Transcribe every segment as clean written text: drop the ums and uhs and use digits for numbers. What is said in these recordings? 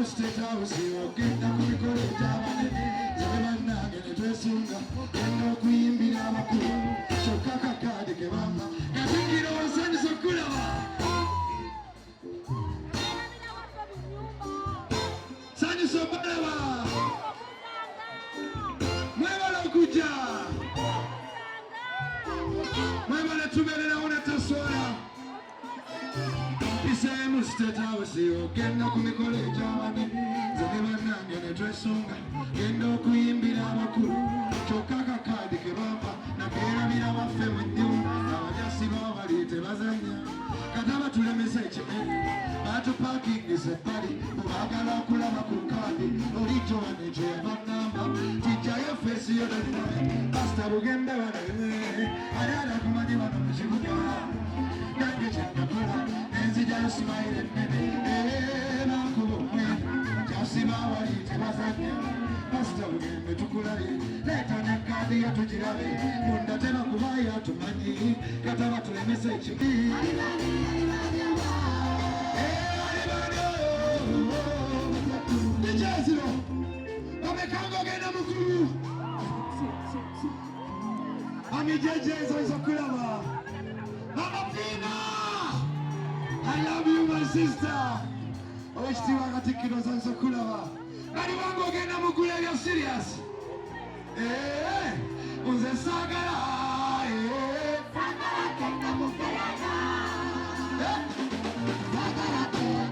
State House, ogenda ku mikolo egy'abanene zabe bannange ne twesunga genda okuyimbira abakulu kyokka kakade ke bamma Katikkiro nsanyusa okulaba sanyusa obalaba mwebala okujja mwebala tubeererawo ne taswala Isemu State House ogenda ku mikolo egy'abanene zabe bannange ne twesunga genda okuyimbira abakulu kyokka kakade ke bampa nakeerabira baffe mu nnyumba abajasi baabali tebazanya kataba tulemesa ekimere batupakingisa ebbali bwebaagala okulaba ku kadi olijjo wane kye yabannamba kijjayo feesi yo dolinabe pasita bugenda baleme ali alakumanyi bano mu kibuga nange kyennakola enzijayo simayire ennene nakuba omwene kyasiba wali tebazanya pasita bugembe tukulabe leeta ne kadi yo tugirabe munda teba kubayo atumanyi kataba tulemesa ekimere Jaziro, wamekango gena mukuru. Ami jejezo isokulaba. Mama Fina, I love you my sister. Oishtiwa Katikkiro isokulaba. Kali wango gena mukuru, you're serious. Unze sagala. Sagala gena mukuru. Sagala gena.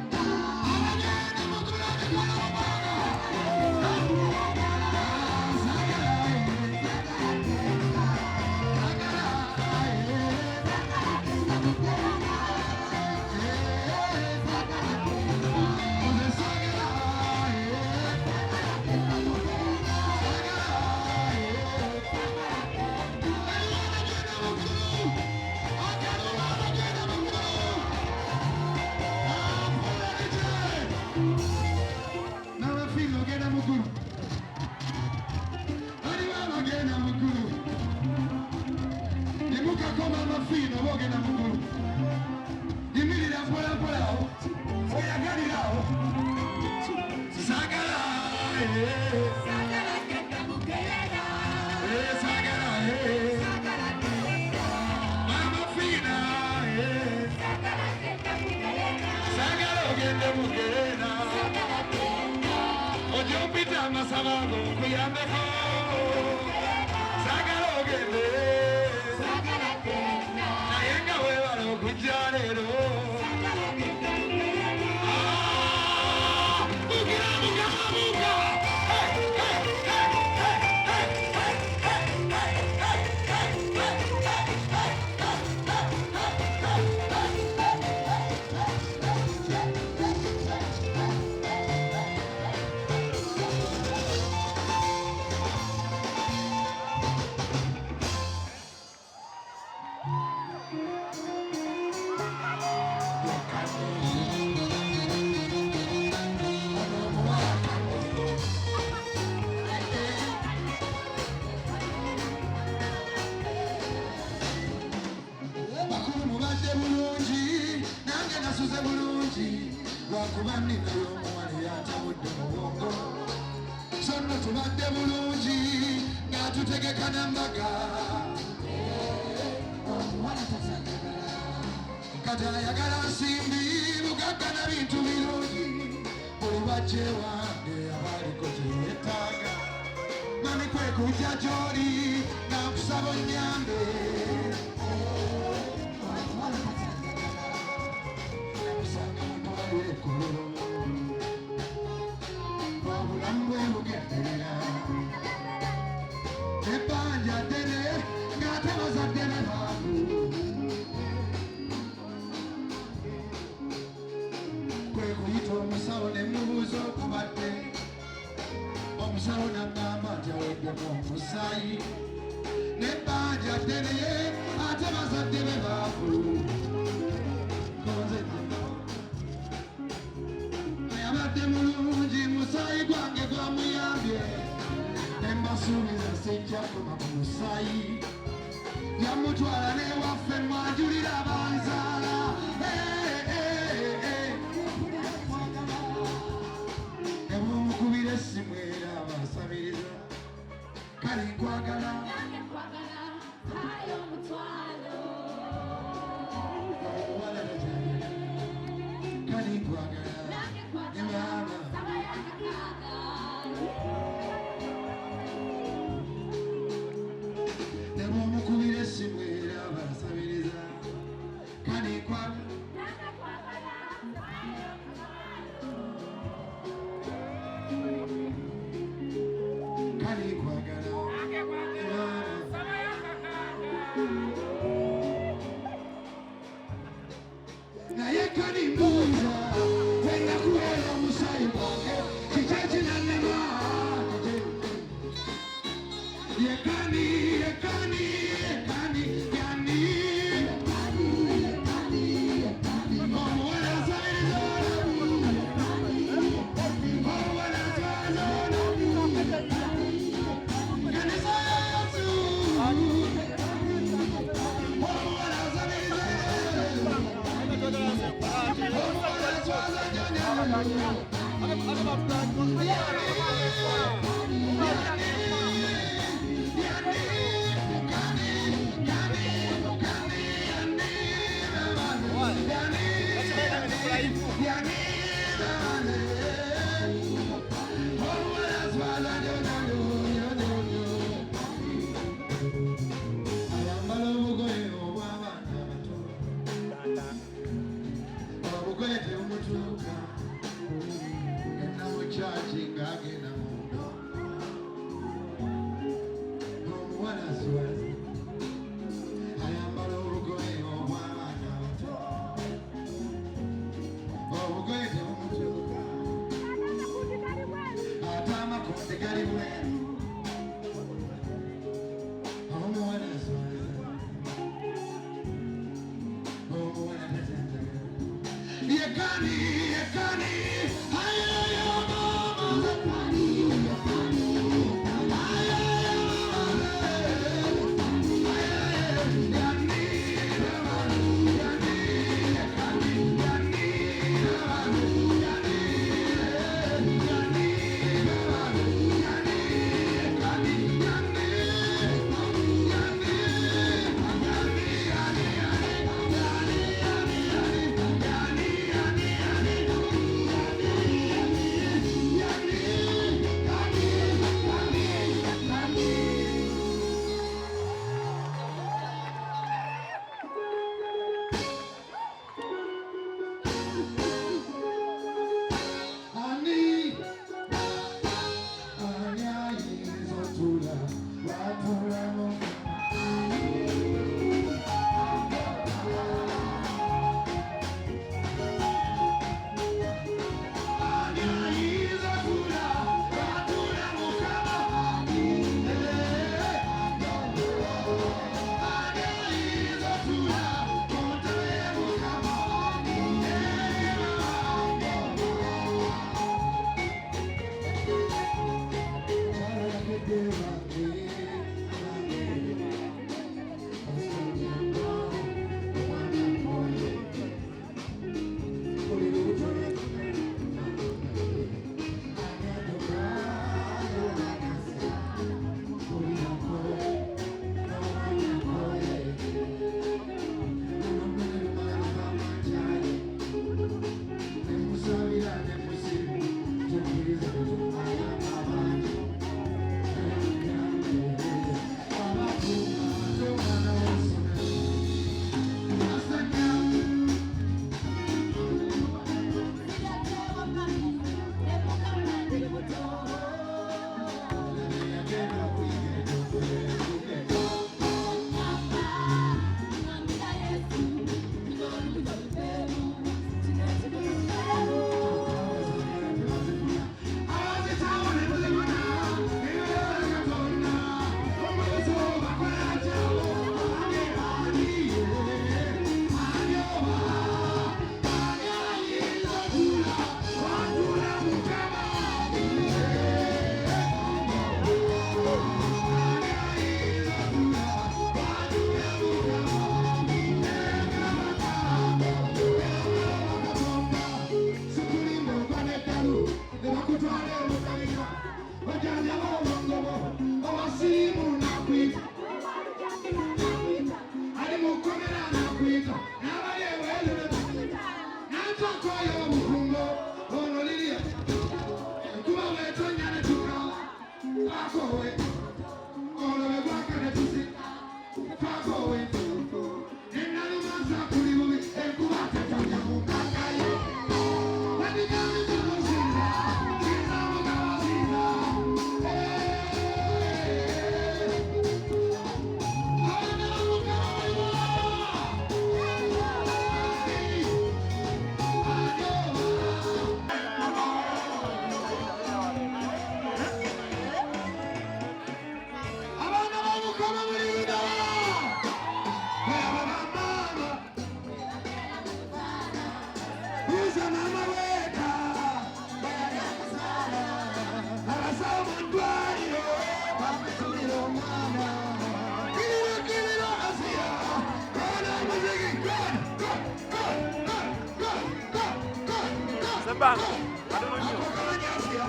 Bang, I don't know you.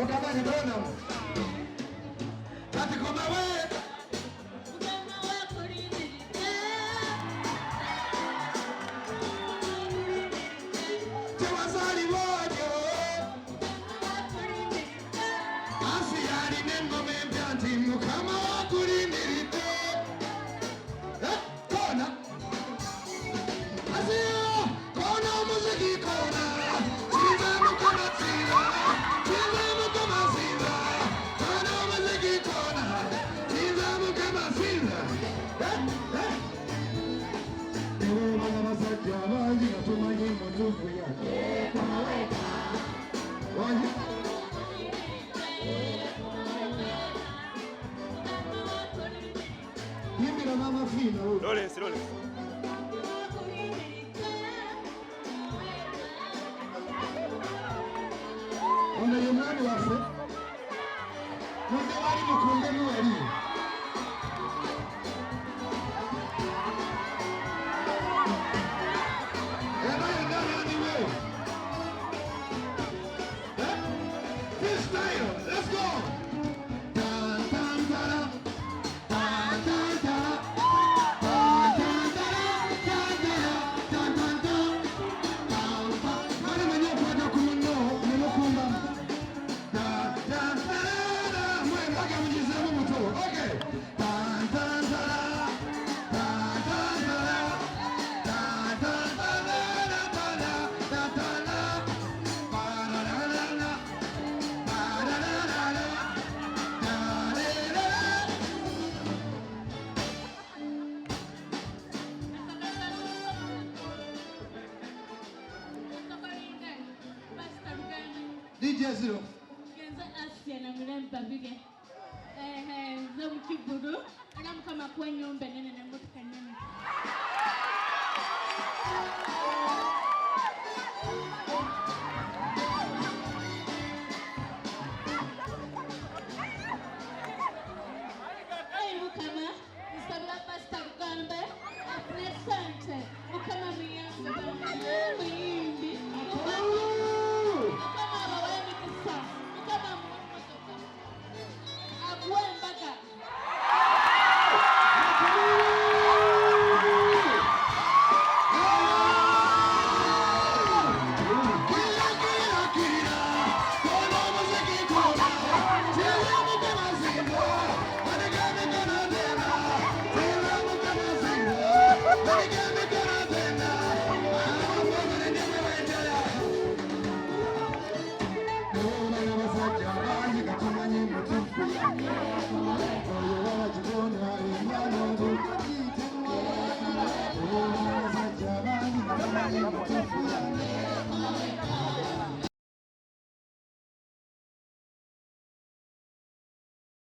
Utabani dona. Ati koma wewe. Tewazali wojo. Asiyari nengo membianti mukama wakulindirite. Kona. Asiyo. Kona muziki kona. Chiza mukama chiza. Chiza mukama chiza. Kona muziki kona. Chiza mukama chiza. Ewe bana basajja bangi atumanyi mutufu yake. Wanyi. Yimbira mama fina. Roles. Ona yemwani wafe. Munde wali mukunde nuwali. Eba yendana anyway. Freestyle, let's go. Tan tan tara. Tan tan tara. Tan tan tara. Tan tara. Tan tan tara. Tan tan. Mwana mwenye kwenda kumuno, nimekumba. Tan tan tara. Mwe mpaka mjizemu mtu. Okay. Tan tan tara. Tan tan tara. Tan tan tara. Tan tan tara. Ba-da-da-da-da. Ba-da-da-da-da. Da-da-da-da. DJ Zero. Genza Asia na mremba vile. Zo mkiburu. Ana mkama kwa nyombe nene na mtu kanyama.